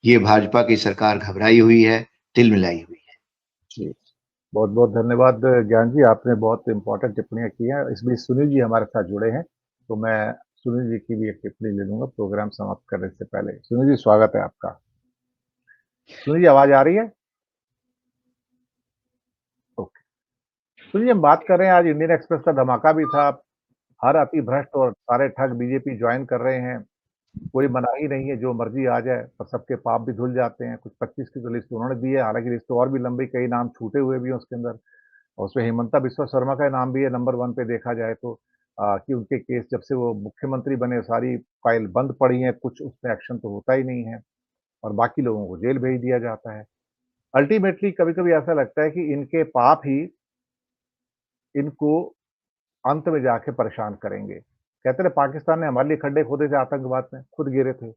ये भाजपा की सरकार घबराई हुई है, तिलमिलाई हुई है। जी, बहुत बहुत धन्यवाद ज्ञान जी, आपने बहुत इंपॉर्टेंट टिप्पणियां की हैं। इस बीच सुनील जी हमारे साथ जुड़े हैं, तो मैं सुनील जी की भी एक टिप्पणी ले लूंगा प्रोग्राम समाप्त करने से पहले। सुनील जी, स्वागत है आपका। सुनील जी, आवाज आ रही है? ओके। सुनील जी, हम बात कर रहे हैं, आज इंडियन एक्सप्रेस का धमाका भी था। हर अति भ्रष्ट और सारे ठग बीजेपी ज्वाइन कर रहे हैं। कोई मनाही नहीं है, जो मर्जी आ जाए, पर सबके पाप भी धुल जाते हैं। कुछ 25 की तो लिस्ट उन्होंने दी है, हालांकि लिस्ट तो और भी लंबी, कई नाम छूटे हुए भी हैं उसके अंदर। और उसमें हिमंता बिस्वा शर्मा का नाम भी है नंबर 1 पे देखा जाए तो। कि उनके केस जब से वो मुख्यमंत्री बने सारी फाइल बंद पड़ी हैं, कुछ उसमें एक्शन तो होता ही नहीं है और बाकी लोगों को जेल भेज दिया जाता है। अल्टीमेटली कभी-कभी ऐसा लगता है कि इनके पाप ही इनको अंत में जाके परेशान करेंगे। कहते थे पाकिस्तान ने हमारे लिए खड्डे खोदे थे आतंकवाद में, खुद गिरे थे।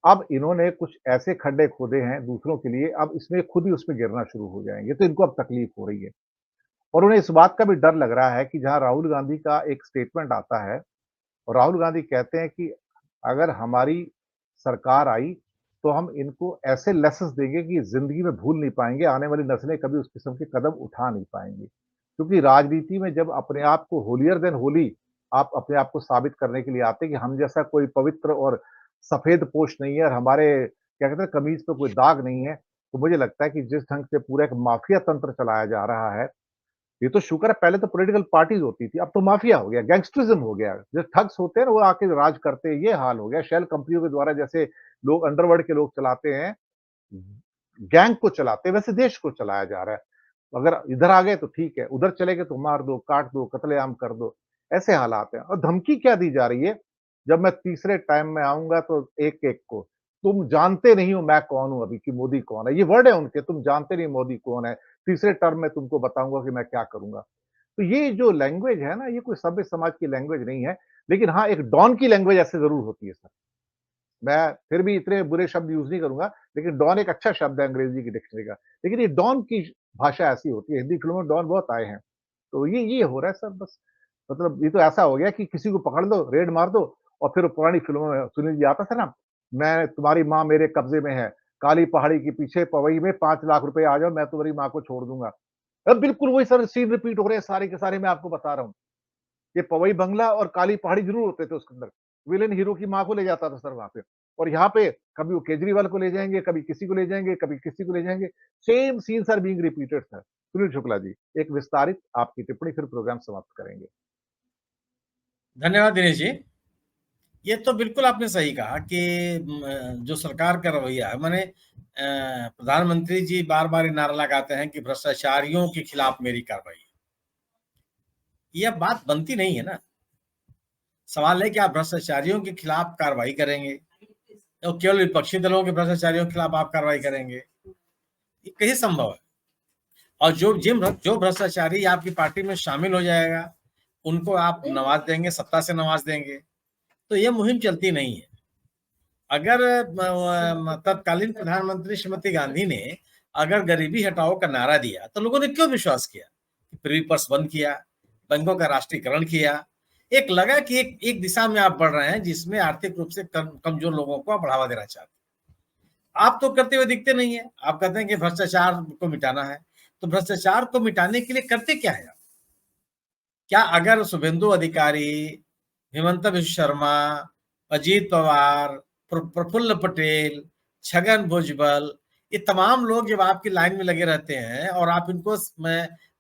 अब इन्होंने कुछ ऐसे खड्डे खोदे हैं दूसरों के लिए, अब इसमें खुद ही उसमें गिरना शुरू हो जाएँगे, तो इनको अब तकलीफ हो रही है। और उन्हें इस बात का भी डर लग रहा है कि जहाँ राहुल गांधी का एक स्टेटमेंट आता है और राहुल गांधी कहते हैं कि अगर हमारी सरकार आई, तो हम इनको ऐसे लेसन्स देंगे कि ज़िंदगी में भूल नहीं पाएँगे, आने वाली नस्लें कभी उस किस्म के कदम उठा नहीं पाएँगी। क्योंकि राजनीति में जब अपने आप को होलियर देन होली आप अपने आप को साबित करने के लिए आते हैं कि हम जैसा कोई पवित्र और सफ़ेद पोश नहीं है और हमारे क्या कहते हैं कमीज़ पे कोई दाग नहीं है, तो मुझे लगता है कि जिस ढंग से पूरा एक माफिया तंत्र चलाया जा रहा है, ये तो शुक्र है पहले तो पॉलिटिकल पार्टीज़ होती थी, अब तो माफिया हो गया, गैंगस्टरिज़्म हो गया। जो ठग्स होते हैं ना वो आके राज करते हैं, ये हाल हो गया। शेल कंपनियों के द्वारा जैसे लोग अंडरवर्ल्ड के लोग चलाते हैं, गैंग को चलाते हैं, वैसे देश को चलाया जा रहा है। अगर इधर आ गए तो ठीक है, उधर चले गए तो मार दो, काट दो, कत्लेआम कर दो, ऐसे हालात हैं। और धमकी क्या दी जा रही है, जब मैं तीसरे टाइम में आऊँगा तो एक-एक को, तुम जानते नहीं हो मैं कौन हूँ अभी कि मोदी कौन है। ये वर्ड है उनके, तुम जानते नहीं मोदी कौन है, तीसरे टर्म में तुमको बताऊँगा कि मैं क्या करूँगा। तो ये जो लैंग्वेज है ना, ये कोई सभ्य समाज की लैंग्वेज नहीं है, लेकिन हाँ, एक डॉन की लैंग्वेज ऐसे ज़रूर होती है सर। मैं फिर भी इतने बुरे शब्द यूज़ नहीं करूँगा, लेकिन डॉन एक अच्छा शब्द है अंग्रेज़ी की डिक्शनरी का। लेकिन ये डॉन की भाषा ऐसी होती है, हिंदी फ़िल्मों में डॉन बहुत आए हैं। तो ये हो रहा है सर बस। मतलब ये तो ऐसा हो गया कि किसी को पकड़ लो, रेड मार दो और फिर पुरानी फ़िल्मों में सुनील जी आता था ना, मैं तुम्हारी माँ मेरे कब्ज़े में है, काली पहाड़ी के पीछे पवई में 5 लाख रुपए आ जाओ, मैं तुम्हारी माँ को छोड़ दूँगा। बिल्कुल वही सर सीन रिपीट हो रहे हैं सारे के सारे मैं आपको बता रहा हूँ। ये पवई बंगला और काली पहाड़ी ज़रूर होते थे उसके अंदर। विलेन हीरो की माँ को ले जाता था सर वहाँ पे। और यहाँ पे कभी वो केजरीवाल को ले जाएँगे, कभी किसी को ले जाएँगे, कभी किसी को ले जाएँगे। Same scenes are being repeated sir. Sunil Shukla ji, एक विस्तारित आपकी टिप्पणी फिर प्रोग्राम समाप्त करेंगे। धन्यवाद दिनेश जी। ये तो बिल्कुल आपने सही कहा कि जो सरकार का रवैया है माने प्रधानमंत्री जी बार-बार ये नारा लगाते हैं कि भ्रष्टाचारियों के खिलाफ मेरी कार्रवाई। यह बात बनती नहीं है ना। सवाल है कि आप भ्रष्टाचारियों के खिलाफ कार्रवाई करेंगे तो केवल विपक्षी दलों के भ्रष्टाचारियों के खिलाफ आप कार्रवाई करेंगे, ये कैसे संभव है? और जो भ्रष्टाचारी आपकी पार्टी में शामिल हो जाएगा, उनको आप नवाज देंगे, सत्ता से नवाज देंगे, तो ये मुहिम चलती नहीं है। अगर तत्कालीन प्रधानमंत्री श्रीमती गांधी ने अगर गरीबी हटाओ का नारा दिया, तो लोगों ने क्यों विश्वास किया? प्री पर्स बंद किया, बैंकों का राष्ट्रीयकरण किया, एक लगा कि एक दिशा में आप बढ़ रहे हैं जिसमें आर्थिक रूप से कमजोर लोगों को आप बढ़ावा देना चाहते हैं। आप तो करते हुए दिखते नहीं है। आप कहते हैं कि भ्रष्टाचार को मिटाना है, तो भ्रष्टाचार को मिटाने के लिए करते क्या है आप? क्या अगर शुभेंदु अधिकारी, हेमंत बिस्वा शर्मा, अजीत पवार, प्रफुल्ल पटेल, छगन भुजबल, ये तमाम लोग जब आपकी लाइन में लगे रहते हैं और आप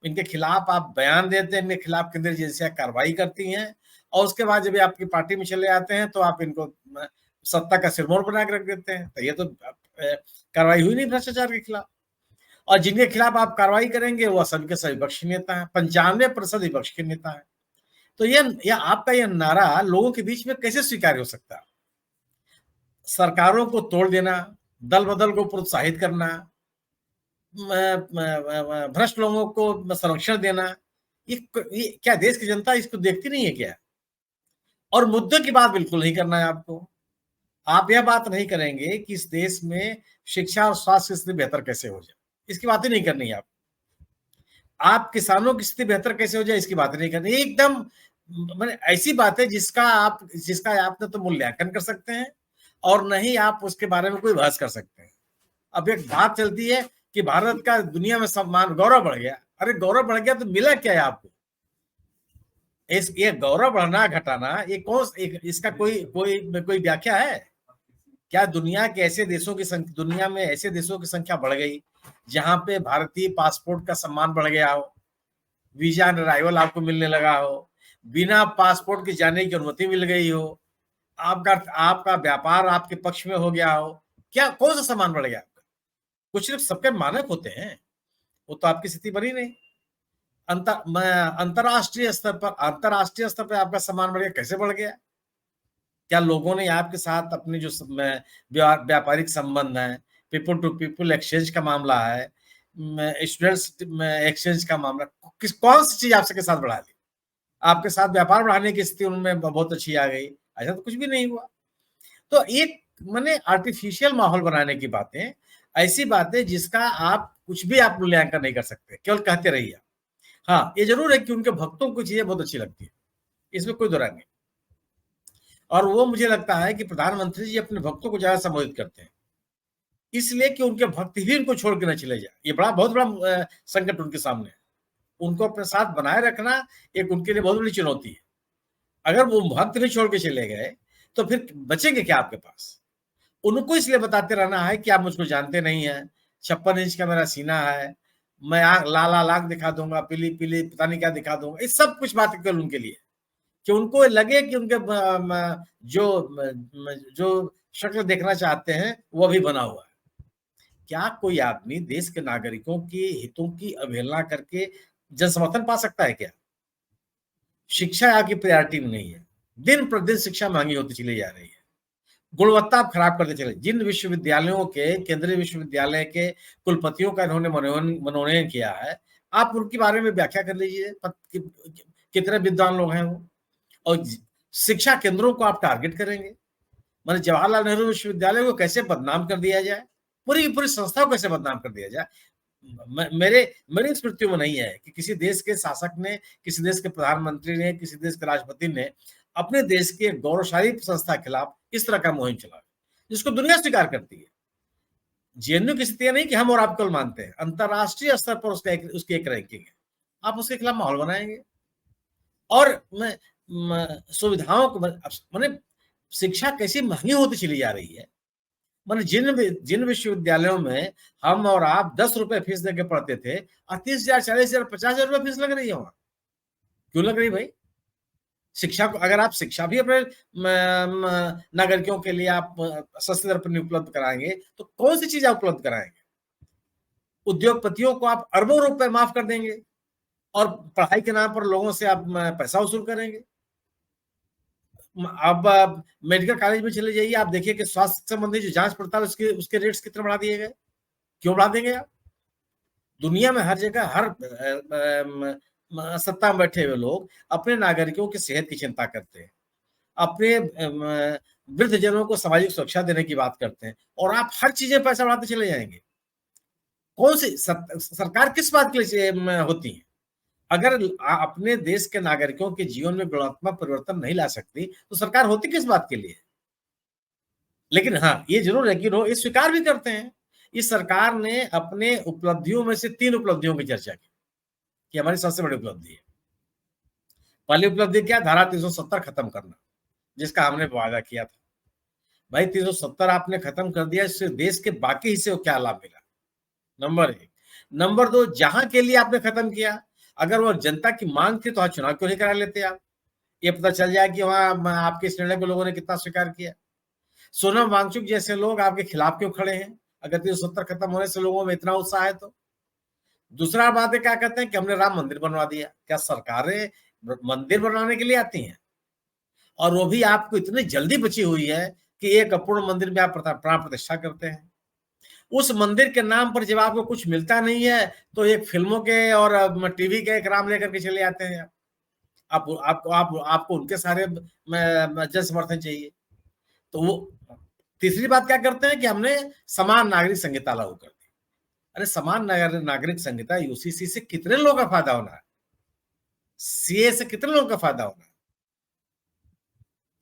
इनके खिलाफ आप बयान देते हैं, इनके खिलाफ केंद्रीय एजेंसियां कार्रवाई करती हैं और उसके बाद जब ये आपकी पार्टी में चले आते हैं तो आप इनको सत्ता का सिरमौर बना के रख देते हैं, तो ये तो कार्रवाई हुई नहीं भ्रष्टाचार के खिलाफ। और जिनके खिलाफ आप कार्रवाई करेंगे वो सभी के सभी विपक्षी नेता हैं, 95% विपक्ष के नेता हैं। तो ये आपका ये नारा लोगों के बीच में कैसे स्वीकार्य हो सकता है? सरकारों को तोड़ देना, दल बदल को प्रोत्साहित करना, भ्रष्ट लोगों को संरक्षण देना, ये क्या देश की जनता इसको देखती नहीं है क्या? और मुद्दों की बात बिल्कुल नहीं करना है आपको। आप यह बात नहीं करेंगे कि इस देश में शिक्षा और स्वास्थ्य की स्थिति बेहतर कैसे हो जाए, इसकी बात ही नहीं करनी है आप। आप किसानों की स्थिति बेहतर कैसे हो जाए इसकी बात नहीं करनी, एकदम माने ऐसी बात है जिसका आप न तो मूल्यांकन कर सकते हैं और न ही आप उसके बारे में कोई बहस कर सकते हैं। अब एक बात चलती है कि भारत का दुनिया में सम्मान, गौरव बढ़ गया। अरे गौरव बढ़ गया तो मिला क्या है आपको? ये गौरव बढ़ना घटाना ये इसका कोई व्याख्या है क्या? दुनिया के ऐसे देशों की संख्या, दुनिया में ऐसे देशों की संख्या बढ़ गई जहां पे भारतीय पासपोर्ट का सम्मान बढ़ गया हो, वीजा एंड अराइवल आपको मिलने लगा हो, बिना पासपोर्ट के जाने की अनुमति मिल गई हो, आपका व्यापार आपके पक्ष में हो गया हो, क्या कौन सा सम्मान बढ़ गया आपका? कुछ सिर्फ सबके मानक होते हैं, वो तो आपकी स्थिति बनी नहीं। अंतरराष्ट्रीय स्तर पर आपका सम्मान बढ़ गया, कैसे बढ़ गया? क्या लोगों ने आपके साथ अपने जो व्यापारिक संबंध है, पीपल टू पीपल एक्सचेंज का मामला है, स्टूडेंट्स एक्सचेंज का मामला, कौन सी चीज आपके साथ बढ़ा दी? आपके साथ व्यापार बढ़ाने की स्थिति उनमें बहुत अच्छी आ गई, ऐसा तो कुछ भी नहीं हुआ। तो एक माने आर्टिफिशियल माहौल बनाने की बातें, ऐसी बातें जिसका आप कुछ भी आप मूल्यांकन नहीं कर सकते, केवल कहते रहिए। हाँ, ये जरूर है कि उनके भक्तों को चीजें बहुत अच्छी लगती है, इसमें कोई दो राय नहीं। और वो मुझे लगता है कि प्रधानमंत्री जी अपने भक्तों को ज्यादा संबोधित करते हैं, इसलिए कि उनके भक्त ही उनको छोड़ के न चले जाए। ये बहुत बड़ा संकट उनके सामने है। उनको अपने साथ बनाए रखना एक उनके लिए बहुत बड़ी चुनौती है। अगर वो भक्त भी छोड़ के चले गए तो फिर बचेंगे क्या आपके पास? उनको इसलिए बताते रहना है कि आप मुझको जानते नहीं है, 56 इंच का मेरा सीना है, मैं लाल आंख दिखा दूंगा, पीली पीली पता नहीं क्या दिखा दूंगा। ये सब कुछ बातें केवल उनके लिए, कि उनको लगे कि उनके जो शक्ल देखना चाहते हैं वो भी बना हुआ है। क्या कोई आदमी देश के नागरिकों के हितों की अवहेलना करके जनसमर्थन पा सकता है क्या? शिक्षा आपकी प्रायोरिटी में नहीं है, दिन प्रतिदिन शिक्षा महंगी होती चली जा रही है, गुणवत्ता आप खराब करते चले। जिन विश्वविद्यालयों के, केंद्रीय विश्वविद्यालय के कुलपतियों का इन्होंने मनोनयन किया है, आप उनके बारे में व्याख्या कर लीजिए, कितने विद्वान लोग हैं वो। और शिक्षा केंद्रों को आप टारगेट करेंगे, माने जवाहरलाल नेहरू विश्वविद्यालय को कैसे बदनाम कर दिया जाए, पूरी संस्था को कैसे बदनाम कर दिया जाए। मेरी स्मृतियों में नहीं है कि किसी देश के शासक ने, किसी देश के प्रधानमंत्री ने, किसी देश के राष्ट्रपति ने अपने देश के गौरवशाली संस्था के खिलाफ इस तरह का मुहिम चला, जिसको दुनिया स्वीकार करती है। जेएनयू की स्थिति नहीं कि हम और आप कल मानते हैं, अंतरराष्ट्रीय स्तर पर उसकी एक रैंकिंग है। आप उसके खिलाफ माहौल बनाएंगे और सुविधाओं को, माने शिक्षा कैसी महंगी होती चली जा रही है। माने जिन विश्वविद्यालयों में हम और आप 10 रुपए फीस देके पढ़ते थे, और 30,000, 40,000, 50,000 रुपए फीस लग रही है वहां। क्यों लग रही भाई? शिक्षा को अगर आप शिक्षा भी अपने नागरिकों के लिए आप सस्ते दर पर उपलब्ध कराएंगे तो कौन सी चीज आप उपलब्ध कराएंगे? उद्योगपतियों को आप अरबों रुपए माफ कर देंगे और पढ़ाई के नाम पर लोगों से आप पैसा वसूल करेंगे। अब मेडिकल कॉलेज में चले जाइए, आप देखिए कि स्वास्थ्य संबंधी जो जांच पड़ताल उसके रेट्स कितने बढ़ा दिए गए। क्यों बढ़ा देंगे आप? दुनिया में हर जगह, हर सत्ता में बैठे हुए लोग अपने नागरिकों की सेहत की चिंता करते हैं, अपने वृद्ध जनों को सामाजिक सुरक्षा देने की बात करते हैं, और आप हर चीजें पैसा बढ़ाते चले जाएंगे। कौन सी सरकार किस बात के लिए होती है? अगर अपने देश के नागरिकों के जीवन में गुणात्मक परिवर्तन नहीं ला सकती तो सरकार होती किस बात के लिए? लेकिन हाँ, ये जरूर है कि लोग ये स्वीकार भी करते हैं। इस सरकार ने अपने उपलब्धियों में से 3 उपलब्धियों की चर्चा की कि हमारी सबसे बड़ी उपलब्धि है। पहली उपलब्धि क्या? धारा 370 खत्म करना, जिसका हमने वादा किया था। भाई 370 आपने खत्म कर दिया, इससे देश के बाकी हिस्से को क्या लाभ मिला? नंबर 1। नंबर 2, जहां के लिए आपने खत्म किया, अगर वो जनता की मांग थी तो चुनाव क्यों नहीं करा लेते आप? ये पता चल जाए कि वहां आपके इस निर्णय को लोगों ने कितना स्वीकार किया। सोनम वांगचुक जैसे लोग आपके खिलाफ क्यों खड़े हैं अगर 370 खत्म होने से लोगों में इतना उत्साह है तो? दूसरा बात है, क्या कहते हैं कि हमने राम मंदिर बनवा दिया। क्या सरकारें मंदिर बनवाने के लिए आती हैं? और वो भी आपको इतनी जल्दी बची हुई है कि एक अपूर्ण मंदिर में आप प्राण प्रतिष्ठा करते हैं। उस मंदिर के नाम पर जब आपको कुछ मिलता नहीं है तो एक फिल्मों के और टीवी के एक नाम लेकर के चले आते हैं। आपको उनके सारे जन समर्थन चाहिए। तो वो तीसरी बात क्या करते हैं कि हमने समान नागरिक संहिता लागू कर दी। अरे समान नागरिक संहिता यूसीसी से कितने लोगों का फायदा होना है? सीए से कितने लोगों का फायदा होना है?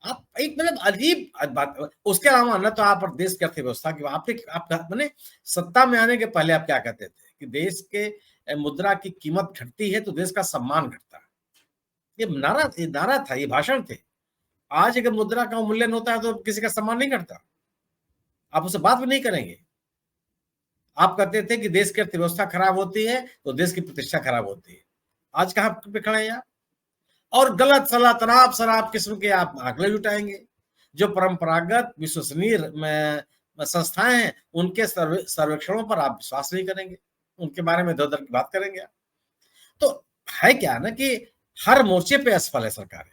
आप एक मतलब अजीब बात। उसके अलावा ना तो आप देश की अर्थव्यवस्था की आप मैंने सत्ता में आने के पहले आप क्या कहते थे कि देश के मुद्रा की कीमत घटती है तो देश का सम्मान घटता है। ये नारा था, ये भाषण थे। आज अगर मुद्रा का अवमूल्यन होता है तो किसी का सम्मान नहीं घटता, आप उससे बात भी नहीं करेंगे। आप कहते थे कि देश की अर्थव्यवस्था खराब होती है तो देश की प्रतिष्ठा खराब होती है। आज कहां पे खड़े हैं आप? और गलत सलाह तनाब शराब किस्म के आप आंकड़े जुटाएंगे। जो परंपरागत विश्वसनीय संस्थाएं हैं उनके सर्वेक्षणों पर आप विश्वास नहीं करेंगे, उनके बारे में दर की बात करेंगे आप। तो है क्या ना कि हर मोर्चे पे असफल है सरकारें।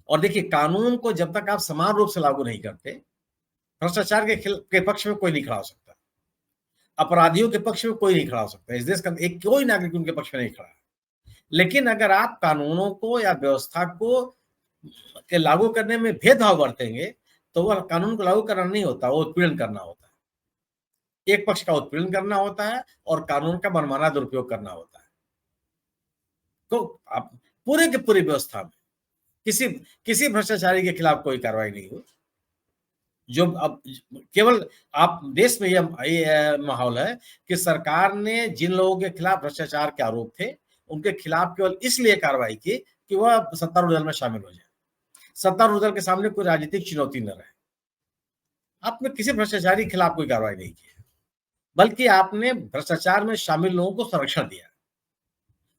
और देखिए, कानून को जब तक आप समान रूप से लागू नहीं करते, भ्रष्टाचार के पक्ष में कोई नहीं खड़ा हो सकता, अपराधियों के पक्ष में कोई नहीं खड़ा हो सकता। इस देश का एक कोई नागरिक उनके पक्ष में नहीं खड़ा है। लेकिन अगर आप कानूनों को या व्यवस्था को के लागू करने में भेदभाव बरतेंगे तो वह कानून को लागू करना नहीं होता, वो उत्पीड़न करना होता है। एक पक्ष का उत्पीड़न करना होता है और कानून का मनमाना दुरुपयोग करना होता है। तो आप पूरे के पूरी व्यवस्था में किसी भ्रष्टाचारी के खिलाफ कोई कार्रवाई नहीं हुई। जो अब केवल आप देश में यह माहौल है कि सरकार ने जिन लोगों के खिलाफ भ्रष्टाचार के आरोप थे उनके खिलाफ केवल इसलिए कार्रवाई की कि वह सत्तारूढ़ दल में शामिल हो जाए, सत्तारूढ़ दल के सामने कोई राजनीतिक चुनौती न रहे। आपने किसी भ्रष्टाचारी के खिलाफ कोई कार्रवाई नहीं की, बल्कि आपने भ्रष्टाचार में शामिल लोगों को संरक्षण दिया।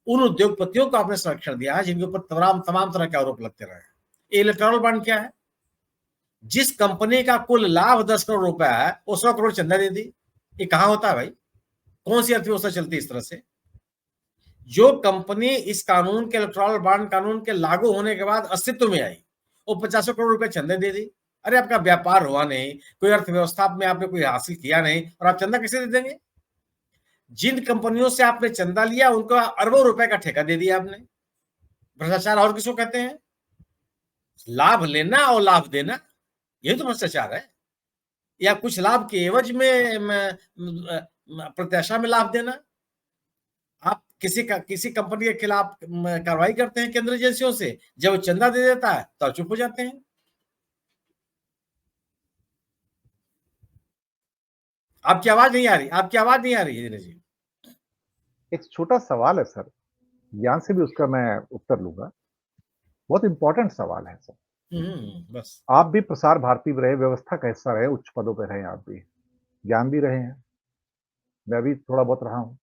उन उद्योगपतियों को आपने संरक्षण दिया है जिनके ऊपर तमाम तरह के आरोप लगते रहे। इलेक्टोरल बॉन्ड क्या है? जिस कंपनी का कुल लाभ 10 करोड़ रुपया है वो 100 करोड़ चंदा दे दी। ये कहां होता है भाई? कौन सी अर्थव्यवस्था चलती है इस तरह से? जो कंपनी इस कानून के इलेक्टोरल बॉन्ड कानून के लागू होने के बाद अस्तित्व में आई, वो 50 करोड़ रुपए चंदे दे दी। अरे आपका व्यापार हुआ नहीं, कोई अर्थव्यवस्था में आपने कोई हासिल किया नहीं और आप चंदा कैसे दे देंगे? जिन कंपनियों से आपने चंदा लिया उनको अरबों रुपए का ठेका दे दिया आपने। भ्रष्टाचार और किसको कहते हैं? लाभ लेना और लाभ देना, यही तो भ्रष्टाचार है। या कुछ लाभ के एवज में प्रत्याशा में लाभ देना। आप किसी कंपनी के खिलाफ कार्रवाई करते हैं केंद्रीय एजेंसियों से, जब वो चंदा दे देता है तो आप चुप हो जाते हैं। आपकी आवाज नहीं आ रही है जी। एक छोटा सवाल है सर, ज्ञान से भी उसका मैं उत्तर लूंगा। बहुत इंपॉर्टेंट सवाल है सर। बस आप भी प्रसार भारती में रहे, व्यवस्था का हिस्सा रहे, उच्च पदों पर रहे, आप भी ज्ञान भी रहे हैं, मैं भी थोड़ा बहुत रहा हूं।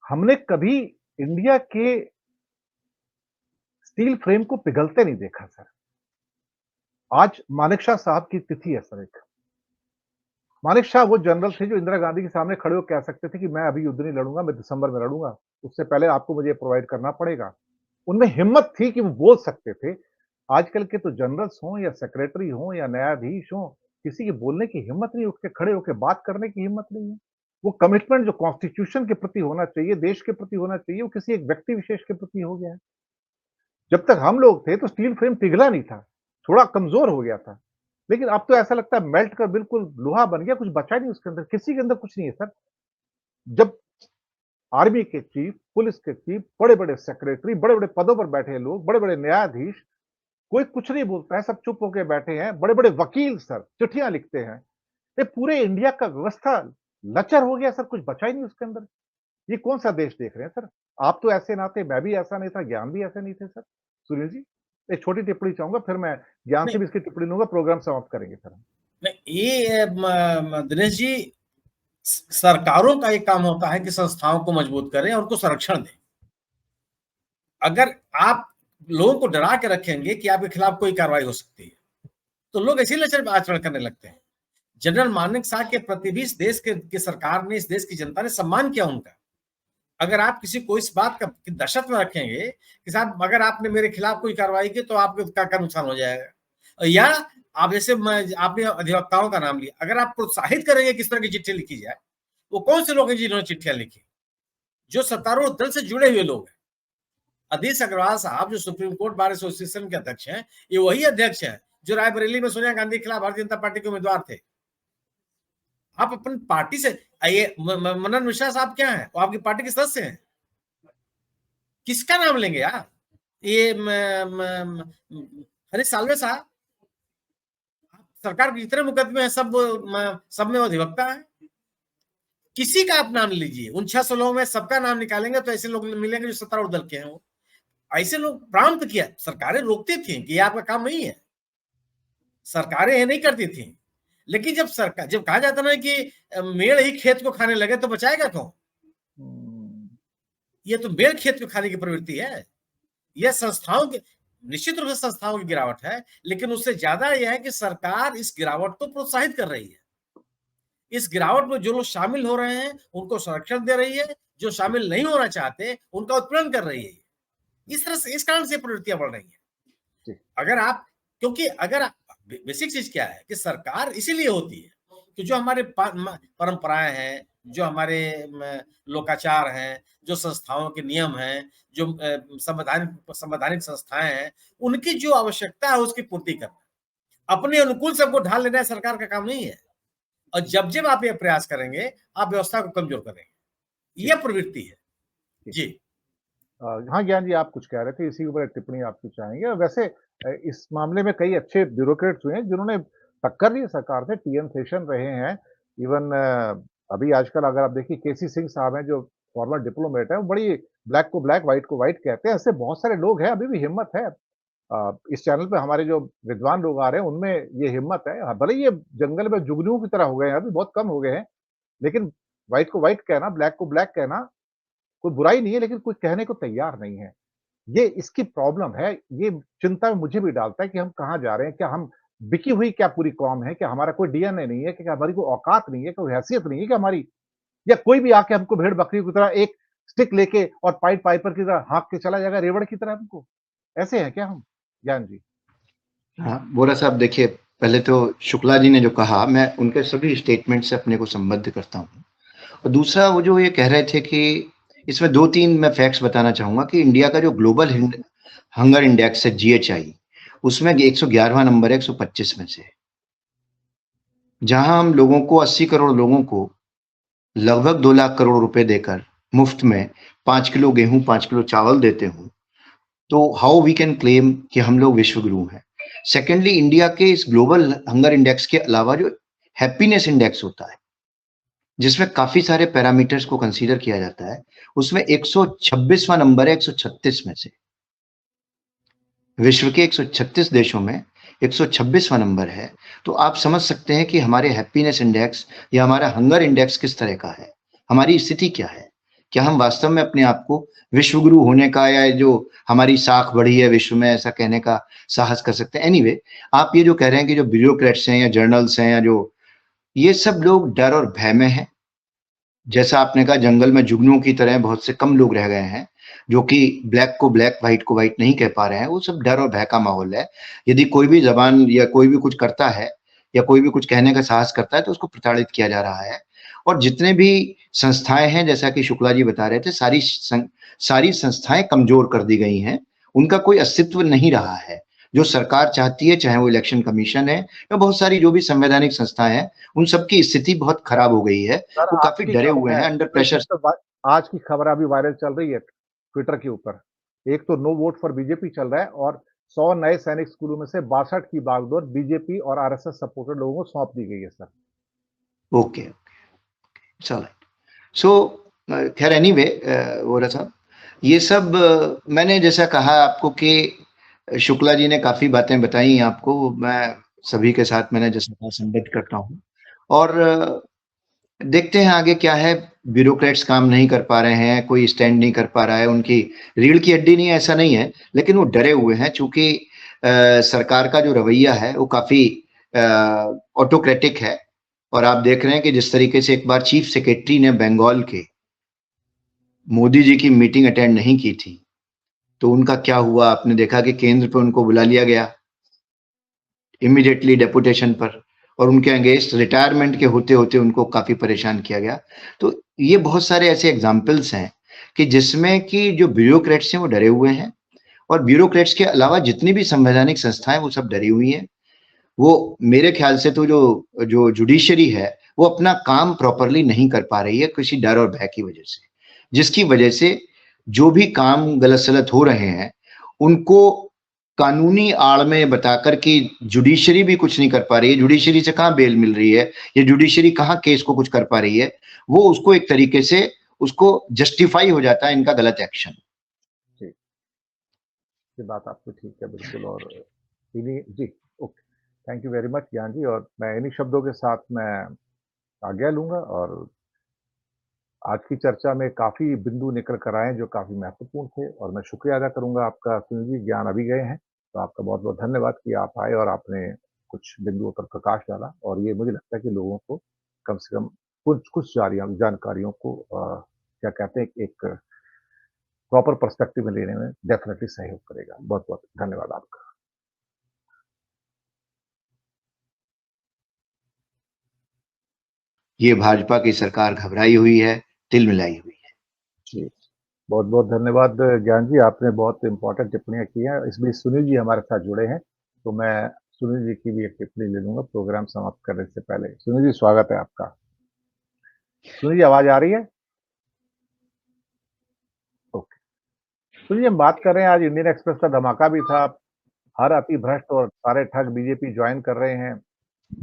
हमने कभी इंडिया के स्टील फ्रेम को पिघलते नहीं देखा सर। आज मानेकशॉ साहब की तिथि है सर। एक मानेकशॉ वो जनरल थे जो इंदिरा गांधी के सामने खड़े होकर कह सकते थे कि मैं अभी युद्ध नहीं लड़ूंगा, मैं दिसंबर में लड़ूंगा, उससे पहले आपको मुझे प्रोवाइड करना पड़ेगा। उनमें हिम्मत थी कि वो बोल सकते थे। आजकल के तो जनरल्स हों या सेक्रेटरी हों या न्यायाधीश हों, किसी की बोलने की हिम्मत नहीं, उठ के खड़े होकर बात करने की हिम्मत नहीं है। वो कमिटमेंट जो कॉन्स्टिट्यूशन के प्रति होना चाहिए, देश के प्रति होना चाहिए, वो किसी एक व्यक्ति विशेष के प्रति हो गया है। जब तक हम लोग थे तो स्टील फ्रेम पिघला नहीं था, थोड़ा कमजोर हो गया था। लेकिन अब तो ऐसा लगता है मेल्ट कर बिल्कुल लोहा बन गया, कुछ बचा नहीं उसके अंदर, किसी के अंदर कुछ नहीं है सर। जब आर्मी के चीफ, पुलिस के चीफ, बड़े-बड़े सेक्रेटरी, बड़े-बड़े पदों पर बैठे लोग, बड़े-बड़े न्यायाधीश, कोई कुछ नहीं बोलता है, सब चुप होके बैठे हैं। बड़े-बड़े वकील सर चिट्ठियां लिखते हैं। ये पूरे इंडिया का व्यवस्था लचर हो गया सर, कुछ बचा ही नहीं उसके अंदर। ये कौन सा देश देख रहे हैं सर? आप तो ऐसे ना थे, मैं भी ऐसा नहीं था, ज्ञान भी ऐसे नहीं थे सर। सुनील जी, एक छोटी टिप्पणी चाहूंगा, फिर मैं ज्ञान से भी इसकी टिप्पणी लूंगा, प्रोग्राम समाप्त करेंगे फिर हम। ये दिनेश जी, सरकारों का एक काम होता है कि संस्थाओं को मजबूत करें और उनको संरक्षण दें। अगर आप लोगों को डरा के रखेंगे कि आपके खिलाफ कोई कार्रवाई हो सकती है तो लोग ऐसे लचर आचरण करने लगते हैं। जनरल मानेकशॉ के प्रति भी इस देश की सरकार ने, इस देश की जनता ने सम्मान किया उनका। अगर आप किसी को इस बात का दहशत में रखेंगे कि साहब अगर आपने मेरे खिलाफ कोई कार्रवाई की तो आपको क्या नुकसान हो जाएगा, या आप जैसे आपने अधिवक्ताओं का नाम लिया, अगर आप प्रोत्साहित करेंगे किस तरह की चिट्ठी लिखी जाए, वो कौन से लोग हैं जिन्होंने चिट्ठियां लिखी? जो सत्तारूढ़ दल से जुड़े हुए लोग हैं। अधीश अग्रवाल साहब जो सुप्रीम कोर्ट बार एसोसिएशन के अध्यक्ष हैं, ये वही अध्यक्ष हैं जो रायबरेली में सोनिया गांधी के खिलाफ भारतीय जनता पार्टी के उम्मीदवार थे। आप अपनी पार्टी से आइए, मनन मिश्रा साहब क्या है? वो आपकी पार्टी के सदस्य हैं। किसका नाम लेंगे आप? ये हरीश साल्वे साहब, सरकार के जितने मुकदमे हैं सब में वो अधिवक्ता है। किसी का आप नाम लीजिए, उन 600 लोगों में सबका नाम निकालेंगे तो ऐसे लोग मिलेंगे जो सत्तारूढ़ दल के हैं। वो ऐसे लोग प्रारंभ किया, सरकारें रोकती थी कि ये आपका काम नहीं है, सरकारें ये नहीं करती थी। लेकिन जब कहा जाता ना कि मेड़ ही खेत को खाने लगे तो बचाएगा कौन? ये तो मेड़ खेत को खाने की प्रवृत्ति है। यह संस्थाओं के, निश्चित रूप से संस्थाओं की गिरावट है, लेकिन उससे ज्यादा यह है कि सरकार इस गिरावट को प्रोत्साहित कर रही है। इस गिरावट में जो लोग शामिल हो रहे हैं उनको संरक्षण दे रही है, जो शामिल नहीं होना चाहते उनका उत्पीड़न कर रही है। इस तरह से, इस कारण से प्रवृत्तियां बढ़ रही हैं। क्योंकि अगर बेसिक चीज क्या है कि सरकार इसीलिए होती है कि जो हमारे परंपराएं हैं, जो हमारे लोकाचार हैं, जो संस्थाओं के नियम हैं, जो संवैधानिक संस्थाएं हैं, उनकी जो आवश्यकता है उसकी पूर्ति करना। अपने अनुकूल सबको ढाल लेना सरकार का काम नहीं है। और जब आप ये प्रयास करेंगे आप व्यवस्था को कमजोर करेंगे। यह प्रवृत्ति है जी। हाँ ज्ञान जी, आप कुछ कह रहे थे, इसी के ऊपर टिप्पणी आपकी चाहेंगे। वैसे इस मामले में कई अच्छे ब्यूरोक्रेट्स हुए हैं जिन्होंने टक्कर दी सरकार से, टीएन शेषन रहे हैं। इवन अभी आजकल अगर आप देखिए केसी सिंह साहब हैं जो फॉर्मर डिप्लोमेट है, वो बड़ी ब्लैक को ब्लैक व्हाइट को व्हाइट कहते हैं। ऐसे बहुत सारे लोग हैं, अभी भी हिम्मत है। इस चैनल पे हमारे जो विद्वान लोग आ रहे हैं उनमें ये हिम्मत है। भले ये जंगल में जुगनुओं की तरह हो गए हैं, अभी बहुत कम हो गए हैं, लेकिन व्हाइट को व्हाइट कहना, ब्लैक को ब्लैक कहना कोई बुराई नहीं है, लेकिन कोई कहने को तैयार नहीं है। ये इसकी प्रॉब्लम है। ये चिंता में मुझे भी डालता है कि हम कहाँ जा रहे हैं? क्या हम बिकी हुई क्या पूरी कौम है? क्या हमारा कोई डीएनए नहीं है? क्या हमारी कोई औकात नहीं है, कोई हैसियत नहीं है क्या हमारी? या कोई भी आके हमको भेड़ बकरी की तरह एक स्टिक लेके और पाइड पाइपर की तरह हाँक के चला जाएगा, रेवड़ की तरह हमको? ऐसे हैं क्या हम? ज्ञान जी। हाँ, वोरा साहब देखिए, पहले तो शुक्ला जी ने जो कहा, मैं उनके सभी स्टेटमेंट से अपने को संबद्ध करता हूँ। और दूसरा वो जो ये कह रहे थे कि इसमें 2-3 मैं फैक्ट्स बताना चाहूंगा कि इंडिया का जो ग्लोबल हंगर इंडेक्स है GHI, उसमें 111वां नंबर है 125 में से। जहां हम लोगों को 80 करोड़ लोगों को लगभग 2 लाख करोड़ रुपए देकर मुफ्त में 5 किलो गेहूं 5 किलो चावल देते हूं, तो हाउ वी कैन क्लेम कि हम लोग विश्वगुरु हैं। सेकेंडली, इंडिया के इस ग्लोबल हंगर इंडेक्स के अलावा जो हैप्पीनेस इंडेक्स होता है, जिसमें काफी सारे पैरामीटर्स को कंसीडर किया जाता है, उसमें 126वां नंबर है 136 में से। विश्व के 136 देशों में 126वां नंबर है। तो आप समझ सकते हैं कि हमारे हैप्पीनेस इंडेक्स या हमारा हंगर इंडेक्स किस तरह का है, हमारी स्थिति क्या है। क्या हम वास्तव में अपने आप को विश्वगुरु होने का, या जो हमारी साख बढ़ी है विश्व में, ऐसा कहने का साहस कर सकते हैं? एनीवे, आप ये जो कह रहे हैं कि जो ब्यूरोक्रेट्स हैं या जर्नल्स हैं या जो ये सब लोग डर और भय में हैं, जैसा आपने कहा जंगल में जुगनुओं की तरह बहुत से कम लोग रह गए हैं जो कि ब्लैक को ब्लैक व्हाइट को व्हाइट नहीं कह पा रहे हैं। वो सब डर और भय का माहौल है। यदि कोई भी जबान या कोई भी कुछ करता है या कोई भी कुछ कहने का साहस करता है तो उसको प्रताड़ित किया जा रहा है। और जितने भी संस्थाएं हैं, जैसा कि शुक्ला जी बता रहे थे, सारी संस्थाएं कमजोर कर दी गई हैं। उनका कोई अस्तित्व नहीं रहा है। जो सरकार चाहती है, चाहे वो इलेक्शन कमीशन है या बहुत सारी जो भी संवैधानिक संस्थाएं हैं, उन सबकी स्थिति बहुत खराब हो गई है। वो काफी डरे हुए हैं, अंडर प्रेशर। आज की खबर अभी वायरल चल रही है ट्विटर के ऊपर। एक तो नो वोट फॉर बीजेपी चल रहा है और 100 नए सैनिक स्कूलों में से 62 की बागडोर बीजेपी और आरएसएस सपोर्टेड लोगों को सौंप दी गई है सर। ओके, चलो। सो खैर एनीवे, वोरा साहब, ये सब मैंने जैसा कहा आपको कि शुक्ला जी ने काफी बातें बताई आपको, मैं सभी के साथ मैंने जैसा कहा संबद्ध करता हूँ। और देखते हैं आगे क्या है। ब्यूरोक्रेट्स काम नहीं कर पा रहे हैं, कोई स्टैंड नहीं कर पा रहा है, उनकी रीढ़ की हड्डी नहीं है ऐसा नहीं है, लेकिन वो डरे हुए हैं। चूंकि सरकार का जो रवैया है वो काफी ऑटोक्रेटिक है। और आप देख रहे हैं कि जिस तरीके से एक बार चीफ सेक्रेटरी ने बंगाल के मोदी जी की मीटिंग अटेंड नहीं की थी, तो उनका क्या हुआ आपने देखा कि केंद्र पे उनको बुला लिया गया इमीडिएटली डेपुटेशन पर, और उनके अगेंस्ट रिटायरमेंट के होते होते उनको काफी परेशान किया गया। तो ये बहुत सारे ऐसे एग्जाम्पल्स हैं कि जिसमें कि जो ब्यूरोक्रेट्स हैं वो डरे हुए हैं, और ब्यूरोक्रेट्स के अलावा जितनी भी संवैधानिक संस्थाएं वो सब डरी हुई हैं। वो मेरे ख्याल से तो जो जुडिशरी है वो अपना काम प्रॉपरली नहीं कर पा रही है किसी डर और भय की वजह से, जिसकी वजह से जो भी काम गलत सलत हो रहे हैं उनको कानूनी आड़ में बताकर कि जुडिशरी भी कुछ नहीं कर पा रही है, जुडिशरी से कहाँ बेल मिल रही है, या जुडिशरी कहाँ केस को कुछ कर पा रही है, वो उसको एक तरीके से उसको जस्टिफाई हो जाता है इनका गलत एक्शन। जी, ये बात आपकी ठीक है बिल्कुल। और इन्हीं जी, okay, thank you very much Gyan ji. और मैं इन्हीं शब्दों के साथ मैं आज्ञा लूंगा। और आज की चर्चा में काफ़ी बिंदु निकल कर आए जो काफ़ी महत्वपूर्ण थे, और मैं शुक्रिया अदा करूँगा आपका। सुनील जी, ज्ञान अभी गए हैं, तो आपका बहुत-बहुत धन्यवाद कि आप आए और आपने कुछ बिंदुओं पर प्रकाश डाला। और ये मुझे लगता है कि लोगों को कम से कम कुछ जानकारियों को क्या कहते हैं, एक प्रॉपर पर्सपेक्टिव में लेने में डेफिनिटली सहयोग करेगा। बहुत-बहुत धन्यवाद आपका। ये भाजपा की सरकार घबराई हुई है, तिलमिलाई हुई है। जी, बहुत-बहुत धन्यवाद ज्ञान जी, आपने बहुत इम्पोर्टेंट टिप्पणियाँ की हैं। इस बीच सुनील जी हमारे साथ जुड़े हैं, तो मैं सुनील जी की भी एक टिप्पणी ले लूँगा प्रोग्राम समाप्त करने से पहले। सुनील जी, स्वागत है आपका। सुनील जी, आवाज़ आ रही है? ओके। सुनील जी, हम बात कर रहे हैं, आज इंडियन एक्सप्रेस का धमाका भी था। हर अति भ्रष्ट और सारे ठग बीजेपी जॉइन कर रहे हैं।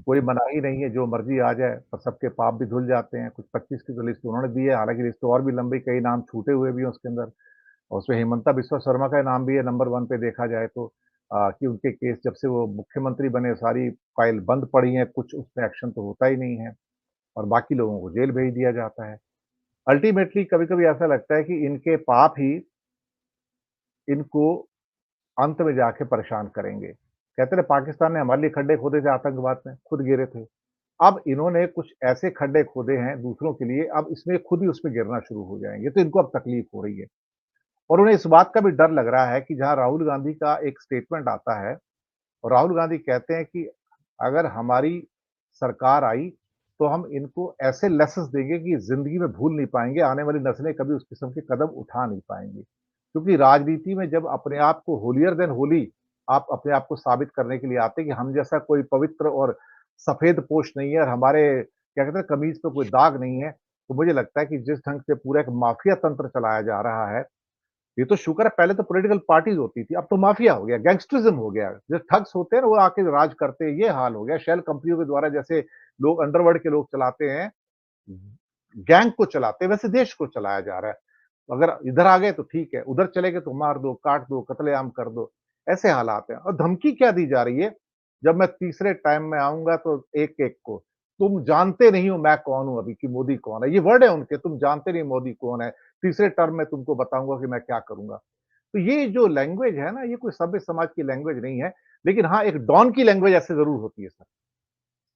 कोई मनाही नहीं है, जो मर्ज़ी आ जाए, पर सबके पाप भी धुल जाते हैं। कुछ 25 की तो लिस्ट उन्होंने दी है, हालाँकि लिस्ट तो और भी लंबी, कई नाम छूटे हुए भी हैं उसके अंदर। और उसमें हिमंता बिस्वा शर्मा का नाम भी है नंबर 1 पे देखा जाए तो। कि उनके केस जब से वो मुख्यमंत्री बने सारी फाइल बंद पड़ी हैं, कुछ उसमें एक्शन तो होता ही नहीं है, और बाकी लोगों को जेल भेज दिया जाता है। अल्टीमेटली कभी-कभी ऐसा लगता है कि इनके पाप ही इनको अंत में जाके परेशान करेंगे। कहते हैं पाकिस्तान ने हमारे लिए खड्डे खोदे थे आतंकवाद में, खुद गिरे थे। अब इन्होंने कुछ ऐसे खड्डे खोदे हैं दूसरों के लिए, अब इसमें खुद ही उसमें गिरना शुरू हो जाएँगे, तो इनको अब तकलीफ हो रही है। और उन्हें इस बात का भी डर लग रहा है कि जहाँ राहुल गांधी का एक स्टेटमेंट आता है, और राहुल गांधी कहते हैं कि अगर हमारी सरकार आई, तो हम इनको ऐसे लेसन्स देंगे कि ज़िंदगी में भूल नहीं पाएँगे, आने वाली नस्लें कभी उस किस्म के कदम उठा नहीं पाएँगी। क्योंकि राजनीति में जब अपने आप को होलियर देन होली आप अपने आप को साबित करने के लिए आते हैं कि हम जैसा कोई पवित्र और सफ़ेद पोश नहीं है, और हमारे क्या कहते हैं कमीज़ पे कोई दाग नहीं है, तो मुझे लगता है कि जिस ढंग से पूरा एक माफिया तंत्र चलाया जा रहा है, ये तो शुक्र है पहले तो पॉलिटिकल पार्टीज़ होती थी, अब तो माफिया हो गया, गैंगस्टरिज़्म हो गया। जो ठग्स होते हैं ना वो आके राज करते हैं, ये हाल हो गया। शेल कंपनियों के द्वारा जैसे लोग अंडरवर्ल्ड के लोग चलाते हैं, गैंग को चलाते हैं, वैसे देश को चलाया जा रहा है। अगर इधर आ गए तो ठीक है, उधर चले गए तो मार दो, काट दो, कत्लेआम कर दो, ऐसे हालात हैं। और धमकी क्या दी जा रही है, जब मैं तीसरे टाइम में आऊँगा तो एक-एक को, तुम जानते नहीं हो मैं कौन हूँ अभी कि मोदी कौन है। ये वर्ड है उनके, तुम जानते नहीं मोदी कौन है, तीसरे टर्म में तुमको बताऊँगा कि मैं क्या करूँगा। तो ये जो लैंग्वेज है ना, ये कोई सभ्य समाज की लैंग्वेज नहीं है, लेकिन हाँ, एक डॉन की लैंग्वेज ऐसे ज़रूर होती है सर।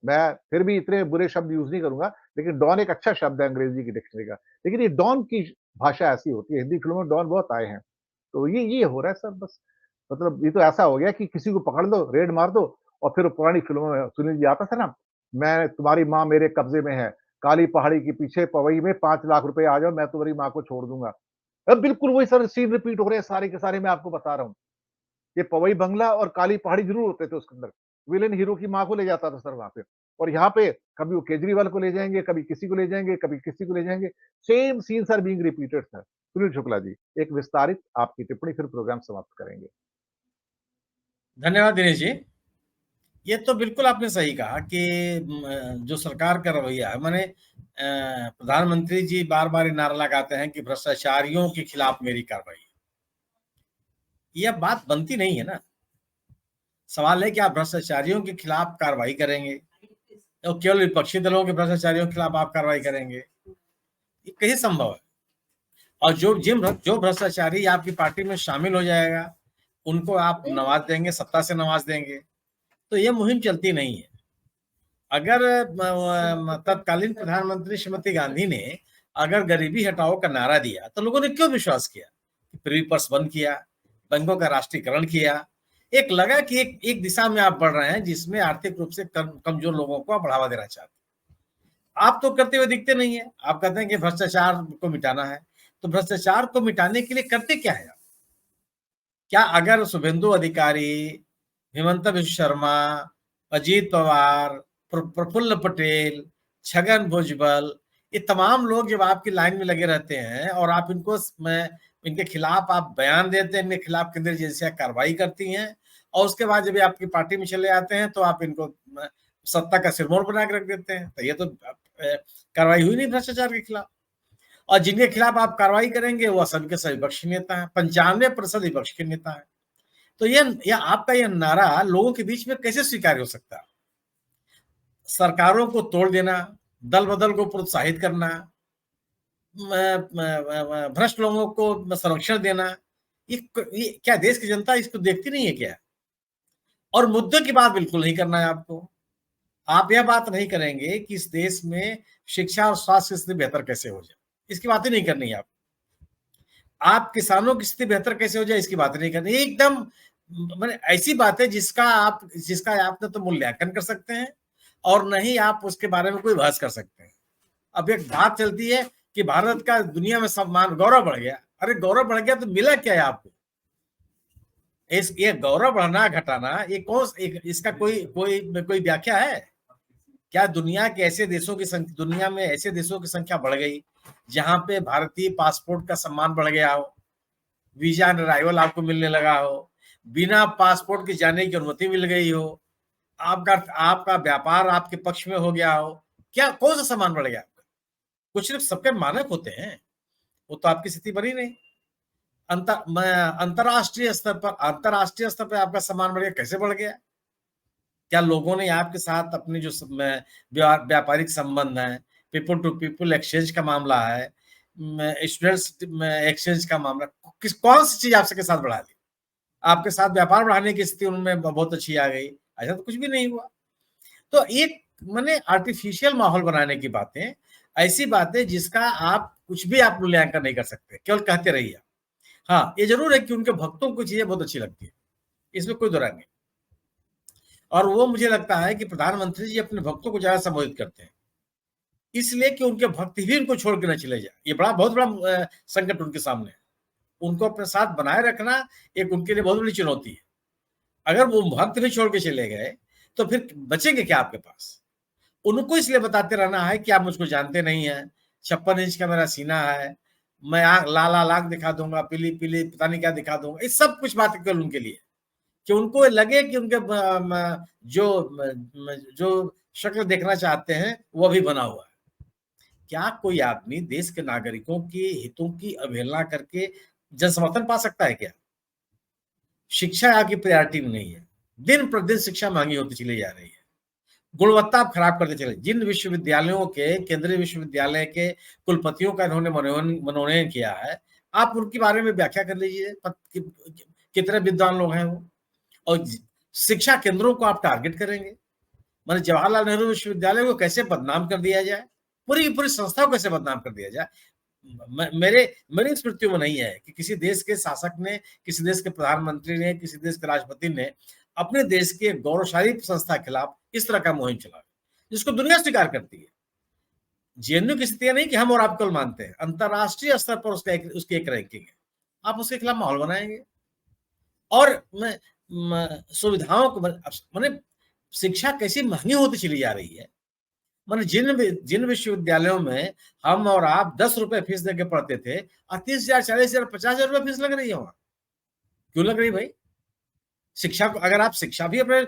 मैं फिर भी इतने बुरे शब्द यूज़ नहीं करूँगा, लेकिन डॉन एक अच्छा शब्द है अंग्रेज़ी की डिक्शनरी का। लेकिन ये डॉन की भाषा ऐसी होती है, हिंदी फ़िल्मों में डॉन बहुत आए हैं। तो ये हो रहा है सर बस। मतलब ये तो ऐसा हो गया कि किसी को पकड़ लो, रेड मार दो, और फिर पुरानी फ़िल्मों में सुनील जी आता था ना, मैं तुम्हारी माँ मेरे कब्ज़े में है, काली पहाड़ी के पीछे पवई में 5 लाख रुपए आ जाओ, मैं तुम्हारी माँ को छोड़ दूँगा। बिल्कुल वही सर सीन रिपीट हो रहे हैं सारे के सारे, मैं आपको बता रहा हूँ। ये पवई बंगला और काली पहाड़ी ज़रूर होते थे उसके अंदर। विलेन हीरो की माँ को ले जाता था सर वहाँ पे। और यहाँ पे कभी वो केजरीवाल को ले जाएँगे, कभी किसी को ले जाएँगे, कभी किसी को ले जाएँगे। Same scenes are being repeated sir. Sunil Shukla ji, एक विस्तारित आपकी टिप्पणी, फिर प्रोग्राम समाप्त करेंगे। धन्यवाद दिनेश जी। ये तो बिल्कुल आपने सही कहा कि जो सरकार का रवैया है, माने प्रधानमंत्री जी बार-बार ये नारा लगाते हैं कि भ्रष्टाचारियों के खिलाफ मेरी कार्रवाई है। ये अब बात बनती नहीं है ना। सवाल है कि आप भ्रष्टाचारियों के खिलाफ कार्रवाई करेंगे, तो केवल विपक्षी दलों के भ्रष्टाचारियों के खिलाफ आप कार्रवाई करेंगे। ये कैसे संभव है? और जो भ्रष्टाचारी आपकी पार्टी में शामिल हो जाएगा, उनको आप नवाज देंगे, सत्ता से नवाज देंगे, तो ये मुहिम चलती नहीं है। अगर तत्कालीन प्रधानमंत्री श्रीमती गांधी ने अगर गरीबी हटाओ का नारा दिया, तो लोगों ने क्यों विश्वास किया? प्रीवी पर्स बंद किया, बैंकों का राष्ट्रीयकरण किया। एक लगा कि एक दिशा में आप बढ़ रहे हैं जिसमें आर्थिक रूप से कमजोर लोगों को आप बढ़ावा देना चाहते हैं। आप तो करते हुए दिखते नहीं है। आप कहते हैं कि भ्रष्टाचार को मिटाना है, तो भ्रष्टाचार को मिटाने के लिए करते क्या है आप? क्या अगर शुभेंदु अधिकारी, हिमंता बिस्वा शर्मा, अजीत पवार, प्रफुल्ल पटेल, छगन भुजबल ये तमाम लोग जब आपकी लाइन में लगे रहते हैं और आप इनके खिलाफ आप बयान देते हैं, इनके खिलाफ केंद्रीय एजेंसियां कार्रवाई करती हैं, और उसके बाद जब ये आपकी पार्टी में चले आते हैं तो आप इनको सत्ता का सिरमौर बना के रख देते हैं। तो ये तो कार्रवाई हुई नहीं भ्रष्टाचार के खिलाफ। और जिनके खिलाफ आप कार्रवाई करेंगे वो सभी के सभी विपक्ष के नेता है, 95% विपक्ष के नेता है। तो ये आपका यह नारा लोगों के बीच में कैसे स्वीकार हो सकता है? सरकारों को तोड़ देना, दल बदल को प्रोत्साहित करना, भ्रष्ट लोगों को संरक्षण देना, ये क्या देश की जनता इसको देखती नहीं है क्या? और मुद्दों की बात बिल्कुल नहीं करना है आपको। आप यह बात नहीं करेंगे कि इस देश में शिक्षा और स्वास्थ्य की स्थिति बेहतर कैसे हो जाए, इसकी बात ही नहीं करनी है आप किसानों की स्थिति बेहतर कैसे हो जाए, इसकी बात नहीं करनी। एकदम मैंने ऐसी बात है जिसका आप न तो मूल्यांकन कर सकते हैं और न ही आप उसके बारे में कोई बहस कर सकते हैं। अब एक बात चलती है कि भारत का दुनिया में सम्मान, गौरव बढ़ गया। अरे गौरव बढ़ गया तो मिला क्या है आपको? ये गौरव बढ़ना घटाना ये इसका कोई व्याख्या है क्या? दुनिया में ऐसे देशों की संख्या बढ़ गई जहां पे भारतीय पासपोर्ट का सम्मान बढ़ गया हो, वीजा ऑन अराइवल आपको मिलने लगा हो, बिना पासपोर्ट के जाने की अनुमति मिल गई हो, आपका व्यापार आपके पक्ष में हो गया हो, क्या कौन सा सम्मान बढ़ गया आपका? कुछ सिर्फ सबके मानक होते हैं, वो तो आपकी स्थिति बनी नहीं। अंतरराष्ट्रीय स्तर पर आपका सम्मान बढ़ गया, कैसे बढ़ गया? क्या लोगों ने आपके साथ अपने जो व्यापारिक संबंध है, पीपल टू पीपल एक्सचेंज का मामला है, स्टूडेंट्स एक्सचेंज का मामला, कौन सी चीज आपके साथ बढ़ा दी? आपके साथ व्यापार बढ़ाने की स्थिति उनमें बहुत अच्छी आ गई? ऐसा तो कुछ भी नहीं हुआ। तो एक मैंने आर्टिफिशियल माहौल बनाने की बातें, ऐसी बातें जिसका आप कुछ भी आप मूल्यांकन नहीं कर सकते, केवल कहते रहिए। हाँ, ये जरूर है कि उनके भक्तों को चीजें बहुत अच्छी लगती है, इसमें कोई दो राय नहीं। और वो मुझे लगता है कि प्रधानमंत्री जी अपने भक्तों को ज्यादा संबोधित करते हैं, इसलिए कि उनके भक्त भी उनको छोड़ के न चले जाए। ये बहुत बड़ा संकट उनके सामने है। उनको अपने साथ बनाए रखना एक उनके लिए बहुत बड़ी चुनौती है। अगर वो भक्त भी छोड़ के चले गए तो फिर बचेंगे क्या आपके पास? उनको इसलिए बताते रहना है कि आप मुझको जानते नहीं है, 56 इंच का मेरा सीना है, मैं लाल आंख दिखा दूंगा, पीली पीली पता नहीं क्या दिखा दूंगा। ये सब कुछ बातें केवल उनके लिए कि उनको लगे कि उनके जो शक्ल देखना चाहते हैं वो भी बना हुआ है। क्या कोई आदमी देश के नागरिकों के हितों की अवहेलना करके जन समर्थन पा सकता है क्या? शिक्षा आपकी प्रायोरिटी में नहीं है, दिन प्रतिदिन शिक्षा महंगी होती चली जा रही है, गुणवत्ता आप खराब करते चले। जिन विश्वविद्यालयों के, केंद्रीय विश्वविद्यालय के कुलपतियों का इन्होंने मनोनयन किया है, आप उनके बारे में व्याख्या कर लीजिए, कितने विद्वान लोग हैं वो। और शिक्षा केंद्रों को आप टारगेट करेंगे, माने जवाहरलाल नेहरू विश्वविद्यालय को कैसे बदनाम कर दिया जाए, पूरी संस्था को कैसे बदनाम कर दिया जाए। मेरी स्मृतियों में नहीं है कि किसी देश के शासक ने, किसी देश के प्रधानमंत्री ने, किसी देश के राष्ट्रपति ने अपने देश के गौरवशाली संस्था के खिलाफ इस तरह का मुहिम चला, जिसको दुनिया स्वीकार करती है। जेएनयू की स्थिति नहीं कि हम और आप कल मानते हैं, अंतरराष्ट्रीय स्तर पर उसकी एक रैंकिंग है। आप उसके खिलाफ माहौल बनाएंगे और सुविधाओं को मैंने शिक्षा कैसी महंगी होती चली जा रही है। मैंने जिन विश्वविद्यालयों में हम और आप 10 रुपए फीस देके पढ़ते थे, 30,000, 40,000, 50,000 रुपए फीस लग रही है वहां। क्यों लग रही भाई? शिक्षा को अगर आप शिक्षा भी अपने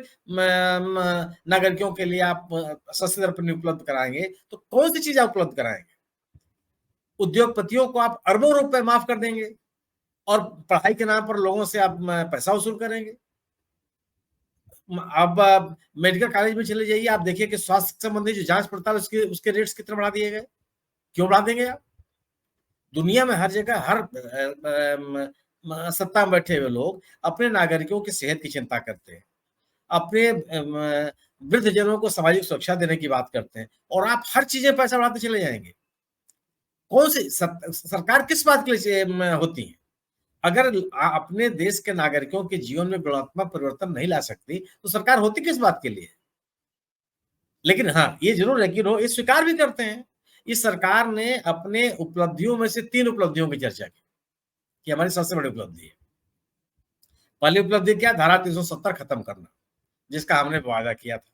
नागरिकों के लिए आप सस्ते दर पर उपलब्ध कराएंगे तो कौन सी चीज आप उपलब्ध कराएंगे? उद्योगपतियों को आप अरबों रुपए माफ कर देंगे और पढ़ाई के नाम पर लोगों से आप पैसा वसूल करेंगे। अब मेडिकल कॉलेज में चले जाइए, आप देखिए कि स्वास्थ्य संबंधी जो जांच पड़ताल उसके रेट्स कितने बढ़ा दिए गए। क्यों बढ़ा देंगे आप? दुनिया में हर जगह हर सत्ता में बैठे हुए लोग अपने नागरिकों की सेहत की चिंता करते हैं, अपने वृद्ध जनों को सामाजिक सुरक्षा देने की बात करते हैं, और आप हर चीजें पैसा बढ़ाते चले जाएंगे। कौन सी सरकार किस बात के लिए होती है? अगर अपने देश के नागरिकों के जीवन में गुणात्मक परिवर्तन नहीं ला सकती तो सरकार होती किस बात के लिए? लेकिन हाँ, ये जरूर है कि लोग ये स्वीकार भी करते हैं। इस सरकार ने अपने उपलब्धियों में से 3 उपलब्धियों की चर्चा की कि हमारी सबसे बड़ी उपलब्धि है। पहली उपलब्धि क्या? धारा 370 खत्म करना, जिसका हमने वादा किया था।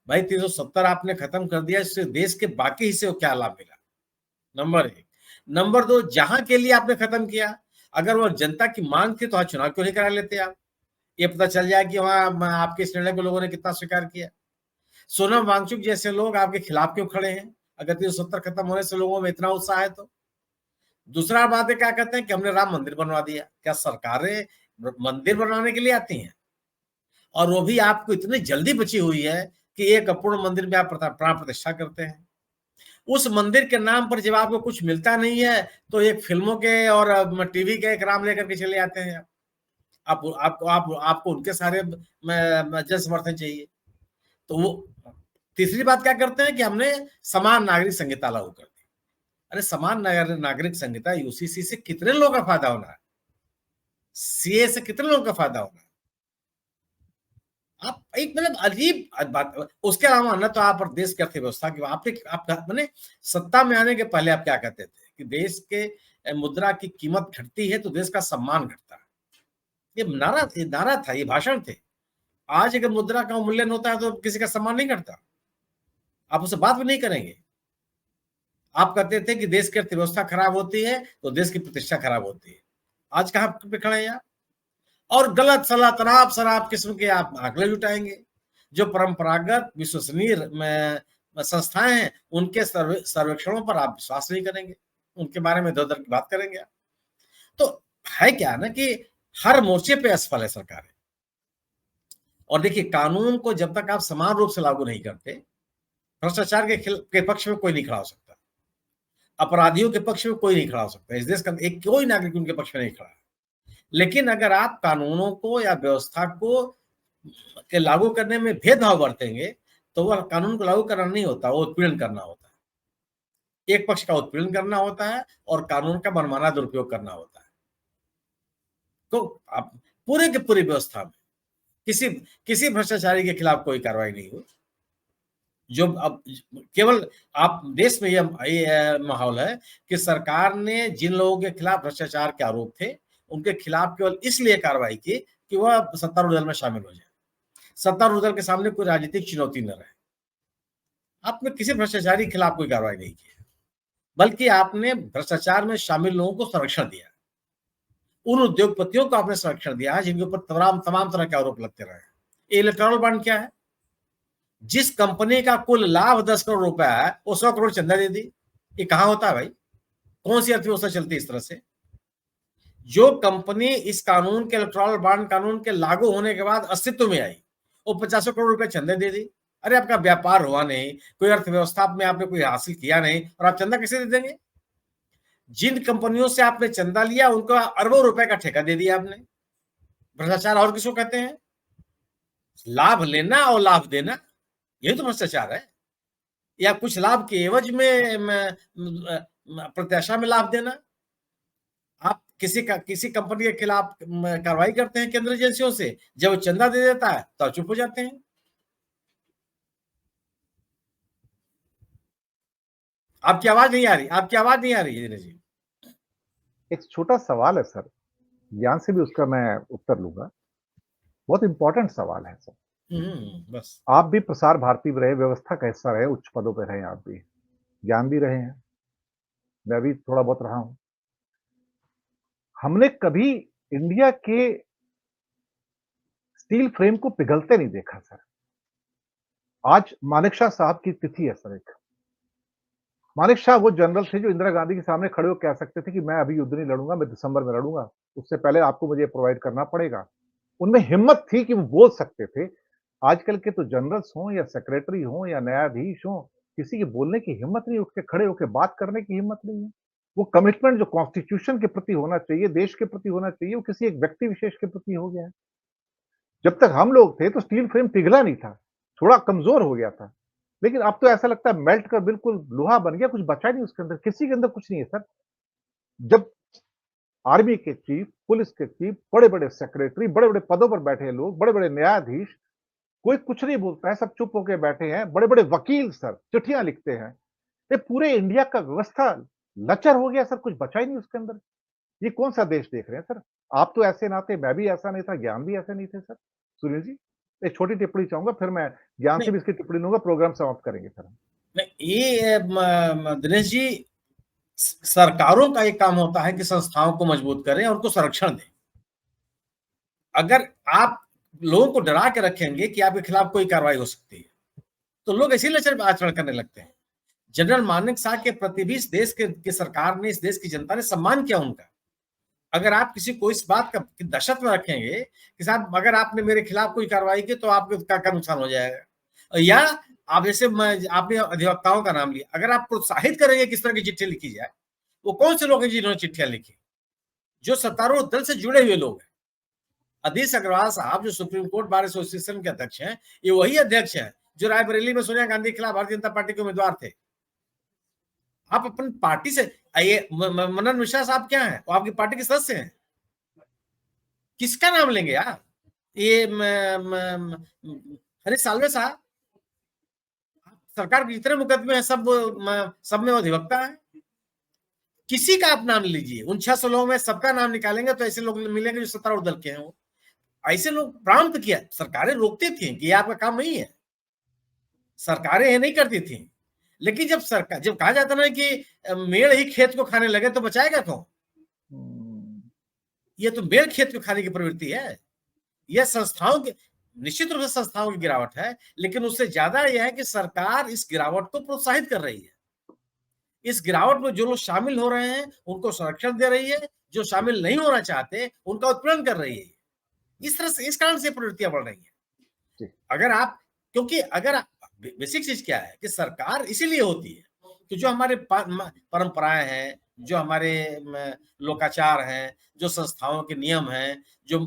भाई 370 आपने खत्म कर दिया, इससे देश के बाकी हिस्से को क्या लाभ मिला? नंबर 1। नंबर 2, जहां के लिए आपने खत्म किया, अगर वो जनता की मांग थी तो आज चुनाव क्यों नहीं करा लेते आप? ये पता चल जाए कि वहां आपके इस निर्णय को लोगों ने कितना स्वीकार किया। सोनम वांगचुक जैसे लोग आपके खिलाफ क्यों खड़े हैं, अगर 370 खत्म होने से लोगों में इतना उत्साह है तो? दूसरा बात है, क्या कहते हैं कि हमने राम मंदिर बनवा दिया। क्या सरकारें मंदिर बनवाने के लिए आती हैं? और वो भी आपको इतनी जल्दी बची हुई है कि एक अपूर्ण मंदिर में आप प्राण प्रतिष्ठा करते हैं। उस मंदिर के नाम पर जब आपको कुछ मिलता नहीं है तो एक फिल्मों के और टीवी के एक राम लेकर के चले आते हैं। आपको उनके सारे जन समर्थन चाहिए। तो वो तीसरी बात क्या करते हैं कि हमने समान नागरिक संहिता लागू कर दी। अरे समान नागरिक संहिता यूसीसी से कितने लोगों का फायदा होना है? सीए से कितने लोगों का फायदा होना है? आप एक मतलब अजीब बात। उसके अलावा ना तो आप देश की अर्थव्यवस्था की आप मैंने सत्ता में आने के पहले आप क्या कहते थे कि देश के मुद्रा की कीमत घटती है तो देश का सम्मान घटता है। ये नारा था, ये भाषण थे। आज अगर मुद्रा का मूल्यन होता है तो किसी का सम्मान नहीं घटता, आप उससे बात भी नहीं करेंगे। आप कहते थे कि देश की अर्थव्यवस्था खराब होती है तो देश की प्रतिष्ठा खराब होती है। आज कहां पे खड़े हैं आप? और गलत सलाह तनाब शराब किस्म के आप आंकड़े जुटाएंगे। जो परंपरागत विश्वसनीय संस्थाएं हैं उनके सर्वेक्षणों पर आप विश्वास नहीं करेंगे, उनके बारे में इधर-उधर की बात करेंगे आप। तो है क्या ना कि हर मोर्चे पे असफल है सरकार। और देखिए, कानून को जब तक आप समान रूप से लागू नहीं करते, भ्रष्टाचार के पक्ष में कोई नहीं खड़ा हो सकता, अपराधियों के पक्ष में कोई नहीं खड़ा हो सकता। इस देश का एक कोई नागरिक उनके पक्ष में नहीं खड़ा है। लेकिन अगर आप कानूनों को या व्यवस्था को के लागू करने में भेदभाव बरतेंगे तो वह कानून को लागू करना नहीं होता, वो उत्पीड़न करना होता है। एक पक्ष का उत्पीड़न करना होता है और कानून का मनमाना दुरुपयोग करना होता है। तो आप पूरे की पूरी व्यवस्था में किसी किसी भ्रष्टाचारी के खिलाफ कोई कार्रवाई नहीं हुई। जो अब केवल आप देश में ये माहौल है कि सरकार ने जिन लोगों के खिलाफ भ्रष्टाचार के आरोप थे उनके खिलाफ केवल इसलिए कार्रवाई की कि वह सत्तारूढ़ दल में शामिल हो जाए, सत्तारूढ़ दल के सामने कोई राजनीतिक चुनौती न रहे। आपने किसी भ्रष्टाचारी के खिलाफ कोई कार्रवाई नहीं की, बल्कि आपने भ्रष्टाचार में शामिल लोगों को संरक्षण दिया। उन उद्योगपतियों को आपने संरक्षण दिया है जिनके ऊपर तमाम तरह के आरोप लगते रहे। इलेक्टोरल बॉन्ड क्या है? जिस कंपनी का कुल लाभ 10 करोड़ रुपया है वो 100 करोड़ चंदा दे दी। ये कहां होता है भाई? कौन सी अर्थव्यवस्था चलती है इस तरह से? जो कंपनी इस कानून के इलेक्टोरल बॉन्ड कानून के लागू होने के बाद अस्तित्व में आई, वो 50 करोड़ रुपए चंदा दे दी। अरे आपका व्यापार हुआ नहीं, कोई अर्थव्यवस्था में आपने कोई हासिल किया नहीं और आप चंदा कैसे दे देंगे? जिन कंपनियों से आपने चंदा लिया उनको अरबों रुपए का ठेका दे दिया आपने। भ्रष्टाचार और किसको कहते हैं? लाभ लेना और लाभ देना, यही तो भ्रष्टाचार है। या कुछ लाभ के एवज में प्रत्याशा में लाभ देना। आप किसी कंपनी के खिलाफ कार्रवाई करते हैं केंद्रीय एजेंसियों से, जब वो चंदा दे देता है तो आप चुप हो जाते हैं। आपकी आवाज नहीं आ रही, आपकी आवाज नहीं आ रही है जी। एक छोटा सवाल है सर, ज्ञान से भी उसका मैं उत्तर लूंगा। बहुत इंपॉर्टेंट सवाल है सर। बस आप भी प्रसार भारती में रहे, व्यवस्था का हिस्सा रहे, उच्च पदों पर रहे, आप भी ज्ञान भी रहे हैं, मैं भी थोड़ा बहुत रहा हूं। हमने कभी इंडिया के स्टील फ्रेम को पिघलते नहीं देखा सर। आज मानेकशॉ साहब की तिथि है सर। एक मानेकशॉ वो जनरल थे जो इंदिरा गांधी के सामने खड़े होकर कह सकते थे कि मैं अभी युद्ध नहीं लड़ूंगा, मैं दिसंबर में लड़ूंगा, उससे पहले आपको मुझे प्रोवाइड करना पड़ेगा। उनमें हिम्मत थी कि वो बोल सकते थे। आजकल के तो जनरल्स हों या सेक्रेटरी हों या न्यायाधीश हों, किसी की बोलने की हिम्मत नहीं, उठ के खड़े होकर बात करने की हिम्मत नहीं है। वो कमिटमेंट जो कॉन्स्टिट्यूशन के प्रति होना चाहिए, देश के प्रति होना चाहिए, वो किसी एक व्यक्ति विशेष के प्रति हो गया है। जब तक हम लोग थे तो स्टील फ्रेम पिघला नहीं था, थोड़ा कमजोर हो गया था। लेकिन अब तो ऐसा लगता है मेल्ट कर बिल्कुल लोहा बन गया, कुछ बचा नहीं उसके अंदर, किसी के अंदर कुछ नहीं है सर। जब आर्मी के चीफ, पुलिस के चीफ, बड़े-बड़े सेक्रेटरी, बड़े-बड़े पदों पर बैठे लोग, बड़े-बड़े न्यायाधीश, कोई कुछ नहीं बोलता है, सब चुप होके बैठे हैं। बड़े-बड़े वकील सर चिट्ठियां लिखते हैं। ये पूरे इंडिया का व्यवस्था लचर हो गया सर, कुछ बचा ही नहीं उसके अंदर। ये कौन सा देश देख रहे हैं सर? आप तो ऐसे ना थे, मैं भी ऐसा नहीं था, ज्ञान भी ऐसे नहीं थे सर। सुनील जी। एक छोटी टिप्पणी चाहूंगा, फिर मैं ज्ञान से भी इसकी टिप्पणी लूंगा, प्रोग्राम समाप्त करेंगे फिर हम। ये दिनेश जी, सरकारों का एक काम होता है कि संस्थाओं को मजबूत करें और उनको संरक्षण दें। अगर आप लोगों को डरा के रखेंगे कि आपके खिलाफ कोई कार्रवाई हो सकती है, तो लोग इसीलिए आचरण करने लगते हैं। जनरल मानेक शॉ के प्रति भी इस देश के सरकार ने, इस देश की जनता ने सम्मान किया उनका। अगर आप किसी को इस बात का दहशत में रखेंगे कि साहब अगर आपने मेरे खिलाफ कोई कार्रवाई की तो आपको क्या नुकसान हो जाएगा, या आप जैसे आपने अधिवक्ताओं का नाम लिया, अगर आप प्रोत्साहित करेंगे किस तरह की चिट्ठी लिखी जाए, वो कौन से लोग हैं जिन्होंने चिट्ठियां लिखी? जो सत्तारूढ़ दल से जुड़े हुए लोग हैं। अधीश अग्रवाल साहब जो सुप्रीम कोर्ट बार एसोसिएशन के अध्यक्ष हैं, ये वही अध्यक्ष हैं जो रायबरेली में सोनिया गांधी के खिलाफ भारतीय जनता पार्टी के उम्मीदवार थे। आप अपनी पार्टी से आइए, मनन मिश्रा साहब क्या हैं? वो आपकी पार्टी के सदस्य हैं। किसका नाम लेंगे यार? ये हरीश साल्वे साहब, सरकार के जितने मुकदमे हैं सब में अधिवक्ता है। किसी का आप नाम लीजिए, उन 600 लोगों में सबका नाम निकालेंगे तो ऐसे लोग मिलेंगे जो सत्तारूढ़ दल के हैं। वो ऐसे लोग प्रारंभ किया, सरकारें रोकती थी कि ये आपका काम नहीं है, सरकारें ये नहीं करती थी। लेकिन जब कहा जाता ना कि मेड़ ही खेत को खाने लगे तो बचाएगा कौन? ये तो मेड़ खेत को खाने की प्रवृत्ति है। यह संस्थाओं की, निश्चित रूप से संस्थाओं की गिरावट है, लेकिन उससे ज्यादा यह है कि सरकार इस गिरावट को प्रोत्साहित कर रही है। इस गिरावट में जो लोग शामिल हो रहे हैं उनको संरक्षण दे रही है, जो शामिल नहीं होना चाहते उनका उत्पीड़न कर रही है। इस तरह से, इस कारण से प्रवृत्तियां बढ़ रही है। अगर आप, क्योंकि अगर बेसिक चीज क्या है कि सरकार इसीलिए होती है कि जो हमारे परंपराएं हैं, जो हमारे लोकाचार हैं, जो संस्थाओं के नियम हैं, जो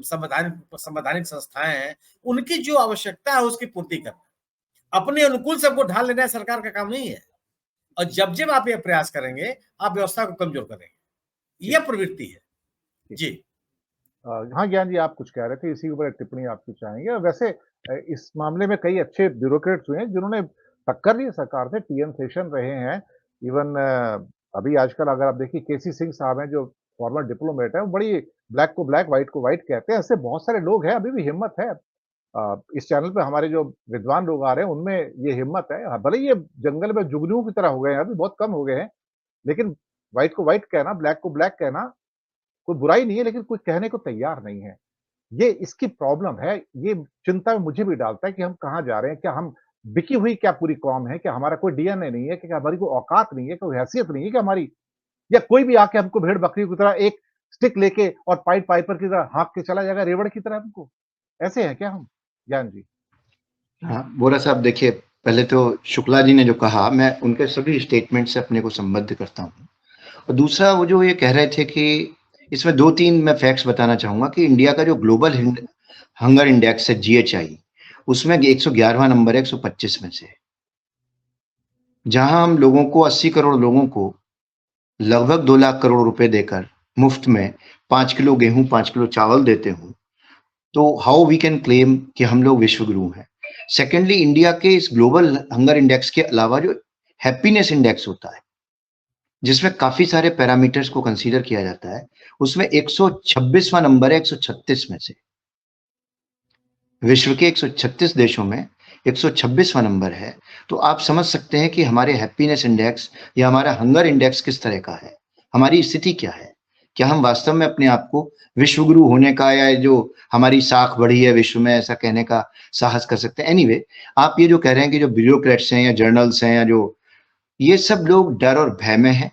संवैधानिक संस्थाएं हैं, उनकी जो आवश्यकता है उसकी पूर्ति करना। अपने अनुकूल सबको ढाल लेना सरकार का काम नहीं है। और जब जब आप ये प्रयास करेंगे आप व्यवस्था को कमजोर करेंगे। यह प्रवृत्ति है जी। हाँ ज्ञान जी, आप कुछ कह रहे थे, इसी के ऊपर एक टिप्पणी आपकी चाहेंगे। वैसे इस मामले में कई अच्छे ब्यूरोक्रेट्स हुए हैं जिन्होंने टक्कर दी सरकार से, टीएन शेषन रहे हैं। इवन अभी आजकल अगर आप देखिए केसी सिंह साहब हैं जो फॉर्मर डिप्लोमेट है, वो बड़ी ब्लैक को ब्लैक, व्हाइट को व्हाइट कहते हैं। ऐसे बहुत सारे लोग हैं, अभी भी हिम्मत है। इस चैनल पे हमारे जो विद्वान लोग आ रहे हैं उनमें ये हिम्मत है। भले ये जंगल में जुगनुओं की तरह हो गए हैं, अभी बहुत कम हो गए हैं, लेकिन व्हाइट को व्हाइट कहना, ब्लैक को ब्लैक कहना कोई बुराई नहीं है, लेकिन कोई कहने को तैयार नहीं है। ये इसकी प्रॉब्लम है। ये चिंता में मुझे भी डालता है कि हम कहाँ जा रहे हैं। क्या हम बिकी हुई क्या पूरी कौम है? क्या हमारा कोई डीएनए नहीं है? क्या हमारी कोई औकात नहीं है, कोई हैसियत नहीं है कि हमारी, या कोई भी आके हमको भेड़ बकरी की तरह एक स्टिक लेके और पाइट पाइपर की तरह हाँक के चला जाएगा, रेवड़ की तरह हमको? ऐसे हैं क्या हम ज्ञान जी? हाँ बोरा साहब, देखिए पहले तो शुक्ला जी ने जो कहा, मैं उनके सभी स्टेटमेंट से अपने को संबद्ध करता हूँ। और दूसरा वो जो ये कह रहे थे कि इसमें 2-3 मैं फैक्ट्स बताना चाहूंगा कि इंडिया का जो ग्लोबल हंगर इंडेक्स है GHI, उसमें 111वां नंबर है 125 में से। जहां हम लोगों को 80 करोड़ लोगों को लगभग 2 लाख करोड़ रुपए देकर मुफ्त में 5 किलो गेहूं, 5 किलो चावल देते हूं, तो हाउ वी कैन क्लेम कि हम लोग विश्व गुरु हैं। सेकेंडली, इंडिया के इस ग्लोबल हंगर इंडेक्स के अलावा जो हैप्पीनेस इंडेक्स होता है, जिसमें काफी सारे पैरामीटर्स को कंसीडर किया जाता है, उसमें 126वां नंबर है 136 में से। विश्व के 136 देशों में 126वां नंबर है। तो आप समझ सकते हैं कि हमारे हैप्पीनेस इंडेक्स या हमारा हंगर इंडेक्स किस तरह का है, हमारी स्थिति क्या है। क्या हम वास्तव में अपने आप को विश्व गुरु होने का, या जो हमारी साख बढ़ी है विश्व में, ऐसा कहने का साहस कर सकते हैं? एनीवे, आप ये जो कह रहे हैं कि जो ब्यूरोक्रेट्स हैं या जर्नल्स हैं, या जो ये सब लोग डर और भय में हैं।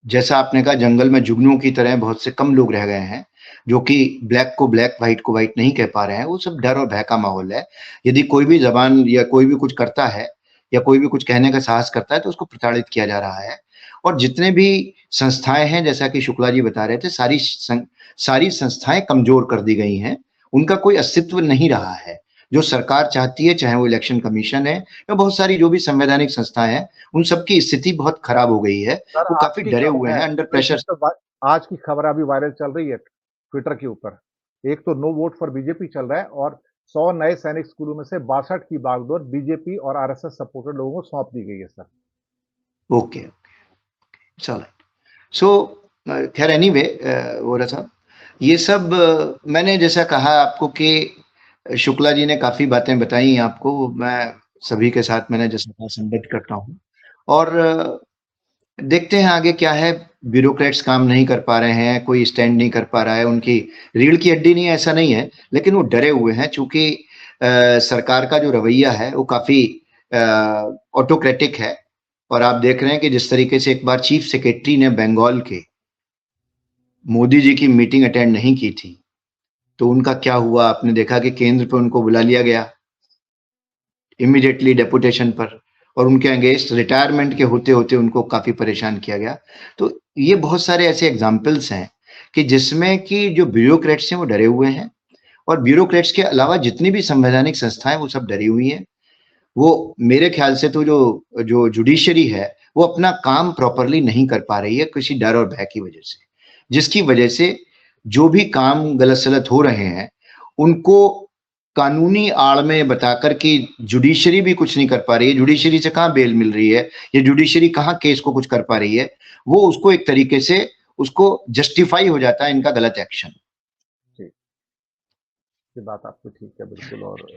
जैसा आपने कहा, जंगल में जुगनुओं की तरह बहुत से कम लोग रह गए हैं जो कि ब्लैक को ब्लैक, व्हाइट को व्हाइट नहीं कह पा रहे हैं। वो सब डर और भय का माहौल है। यदि कोई भी जबान या कोई भी कुछ करता है या कोई भी कुछ कहने का साहस करता है तो उसको प्रताड़ित किया जा रहा है। और जितने भी संस्थाएं हैं, जैसा कि शुक्ला जी बता रहे थे, सारी संस्थाएं कमजोर कर दी गई हैं। उनका कोई अस्तित्व नहीं रहा है। जो सरकार चाहती है, चाहे वो इलेक्शन कमीशन है या बहुत सारी जो भी संवैधानिक संस्थाएं हैं, उन सबकी स्थिति बहुत खराब हो गई है। वो काफी डरे हुए हैं, अंडर प्रेशर। आज की खबर अभी वायरल चल रही है ट्विटर के ऊपर। एक तो नो वोट फॉर बीजेपी चल रहा है, और 100 नए सैनिक स्कूलों में से 62 की बागडोर बीजेपी और आरएसएस सपोर्टेड लोगों को सौंप दी गई है सर। ओके, चलो। सो खैर, एनीवे वोरा साहब, ये सब मैंने जैसा कहा आपको कि शुक्ला जी ने काफ़ी बातें बताई आपको, मैं सभी के साथ मैंने जैसा कहा संगत करता हूँ और देखते हैं आगे क्या है। ब्यूरोक्रेट्स काम नहीं कर पा रहे हैं, कोई स्टैंड नहीं कर पा रहा है, उनकी रीढ़ की हड्डी नहीं है ऐसा नहीं है, लेकिन वो डरे हुए हैं चूँकि सरकार का जो रवैया है वो काफ़ी ऑटोक्रेटिक है और आप देख रहे हैं कि जिस तरीके से एक बार चीफ सेक्रेटरी ने बंगाल के मोदी जी की मीटिंग अटेंड नहीं की थी, तो उनका क्या हुआ आपने देखा कि केंद्र पे उनको बुला लिया गया इमीडिएटली डेपुटेशन पर और उनके अगेंस्ट रिटायरमेंट के होते-होते उनको काफ़ी परेशान किया गया। तो ये बहुत सारे ऐसे एग्ज़ाम्पल्स हैं कि जिसमें कि जो ब्यूरोक्रेट्स हैं वो डरे हुए हैं और ब्यूरोक्रेट्स के अलावा जितनी भी संवैधानिक संस्थाएँ वो सब डरी हुई हैं। वो मेरे ख़्याल से तो जो जुडिशरी है, वो अपना काम प्रॉपरली नहीं कर पा रही है किसी डर और भय की वजह से। जिसकी वजह से जो भी काम गलत-सलत हो रहे हैं, उनको कानूनी आड़ में बताकर कि जुडिशरी भी कुछ नहीं कर पा रही है, जुडिशरी से कहाँ बेल मिल रही है, या जुडिशरी कहाँ केस को कुछ कर पा रही है, वो उसको एक तरीके से उसको जस्टिफाई हो जाता है इनका गलत एक्शन। जी, ये बात आपकी ठीक है बिल्कुल और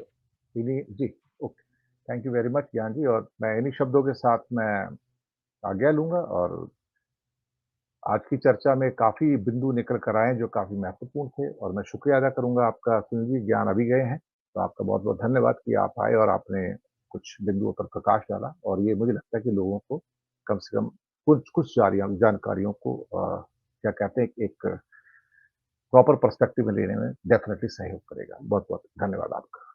इन्हीं जी, okay. Thank you very much Gyan ji और मैं इन्हीं शब्दों के साथ मैं आज्ञा लूँगा और आज की चर्चा में काफ़ी बिंदु निकल कर आए जो काफ़ी महत्वपूर्ण थे और मैं शुक्रिया अदा करूँगा आपका। सुनील जी ज्ञान अभी गए हैं, तो आपका बहुत-बहुत धन्यवाद कि आप आए और आपने कुछ बिंदुओं पर प्रकाश डाला और ये मुझे लगता है कि लोगों को कम से कम कुछ कुछ जानकारियों को क्या कहते हैं एक प्रॉपर पर्सपेक्टिव में लेने में डेफ़िनिटली सहयोग करेगा। बहुत-बहुत धन्यवाद आपका।